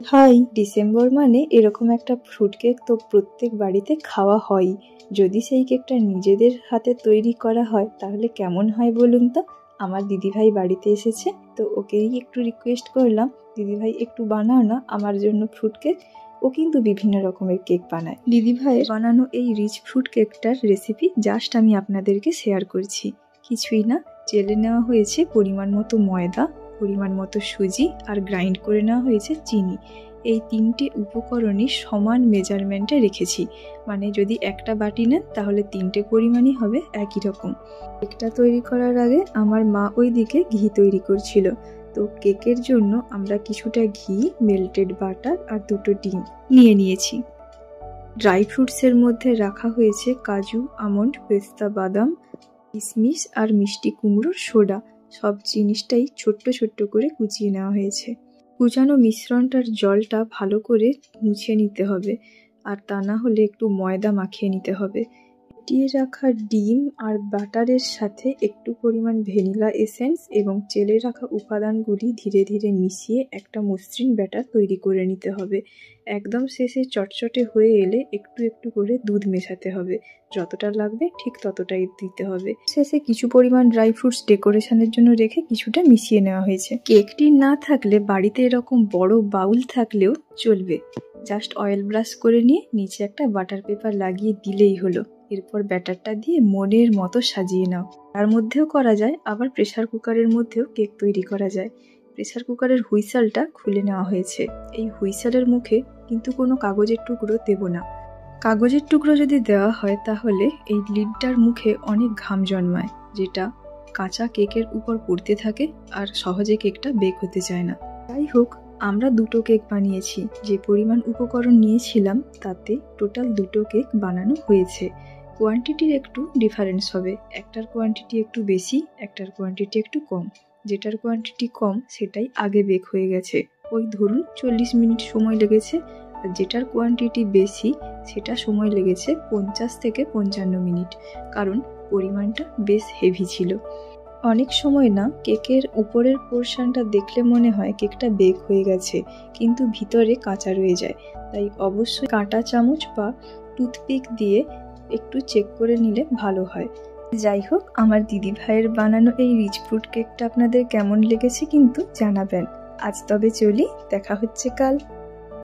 High, December মানে এরকম একটা ফ্রুট কেক তো প্রত্যেক বাড়িতে খাওয়া হয়ই। যদি সেই কেকটা নিজেদের হাতে তৈরি করা হয় তাহলে কেমন হয় বলুন তো। আমার দিদিভাই বাড়িতে এসেছে, তো ওকেই একটু রিকোয়েস্ট করলাম, দিদিভাই একটু বানাও না আমার জন্য ফ্রুট কেক। ও কিন্তু বিভিন্ন রকমের কেক বানায়। দিদিভাইয়ের বানানো এই রিচ ফ্রুট কেকটার রেসিপি জাস্ট আমি আপনাদেরকে শেয়ার করছি। কিছুই না, চেলে নেওয়া হয়েছে পরিমাণ মতো ময়দা, পরিমাণ মতো সুজি, আর গ্রাইন্ড করে নেওয়া হয়েছে চিনি। এই তিনটে উপকরণই সমান মেজারমেন্টে রেখেছি, মানে যদি একটা বাটি নেন তাহলে তিনটে পরিমাণই হবে একই রকম। কেকটা তৈরি করার আগে আমার মা ওইদিকে ঘি তৈরি করছিল, তো কেকের জন্য আমরা কিছুটা ঘি, মেল্টেড বাটার আর দুটো ডিম নিয়ে নিয়েছি। ড্রাই ফ্রুটসের মধ্যে রাখা হয়েছে কাজু, আমন্ড, পেস্তা বাদাম, কিশমিশ আর মিষ্টি কুমড়োর সোডা। সব জিনিসটাই ছোট্ট ছোট্ট করে কুচিয়ে নেওয়া হয়েছে। কুচানো মিশ্রণটার জলটা ভালো করে মুছিয়ে নিতে হবে, আর তা না হলে একটু ময়দা মাখিয়ে নিতে হবে। ফেটিয়ে রাখা ডিম আর বাটারের সাথে একটু পরিমাণ ভ্যানিলা এসেন্স এবং চেলে রাখা উপাদানগুলি ধীরে ধীরে মিশিয়ে একটা মসৃণ ব্যাটার তৈরি করে নিতে হবে। একদম শেষে চটচটে হয়ে এলে একটু একটু করে দুধ মেশাতে হবে, যতটা লাগবে ঠিক ততটাই দিতে হবে। শেষে কিছু পরিমাণ ড্রাই ফ্রুটস ডেকোরেশনের জন্য রেখে কিছুটা মিশিয়ে নেওয়া হয়েছে। কেকটি না থাকলে বাড়িতে এরকম বড় বাউল থাকলেও চলবে, জাস্ট অয়েল ব্রাশ করে নিয়ে নিচে একটা বাটার পেপার লাগিয়ে দিলেই হলো। এরপর ব্যাটারটা দিয়ে মনের মতো সাজিয়ে নাও। তার মধ্যেও করা যায়, আবার প্রেসার কুকারের মধ্যেও কেক তৈরি করা যায়। প্রেসার কুকারের হুইসেলটা খুলে নেওয়া হয়েছে। এই হুইসেলের মুখে কিন্তু কোনো কাগজের টুকরো দেব না। কাগজের টুকরো যদি দেওয়া হয় তাহলে এই লিডটার মুখে অনেক ঘাম জন্মায়, যেটা কাঁচা কেকের উপর পড়তে থাকে আর সহজে কেকটা বেক হতে চায় না। যাই হোক, আমরা দুটো কেক বানিয়েছি। যে পরিমাণ উপকরণ নিয়েছিলাম তাতে টোটাল দুটো কেক বানানো হয়েছে। কোয়ান্টিটির একটু ডিফারেন্স হবে, একটার কোয়ান্টিটি একটু বেশি, একটার কোয়ান্টিটি একটু কম। যেটার কোয়ান্টিটি কম সেটাই আগে বেক হয়ে গেছে, ওই ধরুন 40 মিনিট সময় লেগেছে। আর যেটার কোয়ান্টিটি বেশি সেটা সময় লেগেছে 50 থেকে 55 মিনিট, কারণ পরিমাণটা বেশ হেভি ছিল। অনেক সময় না কেকের উপরের পোর্শনটা দেখলে মনে হয় কেকটা বেক হয়ে গেছে, কিন্তু ভিতরে কাঁচা রয়ে যায়। তাই অবশ্যই কাঁটা চামচ বা টুথপিক দিয়ে একটু চেক করে নিলে ভালো হয়। যাই হোক, আমার দিদি ভাইয়ের বানানো এই রিচ ফ্রুট কেকটা আপনাদের কেমন লেগেছে কিন্তু জানাবেন। আজ তবে চলি, দেখা হচ্ছে কাল।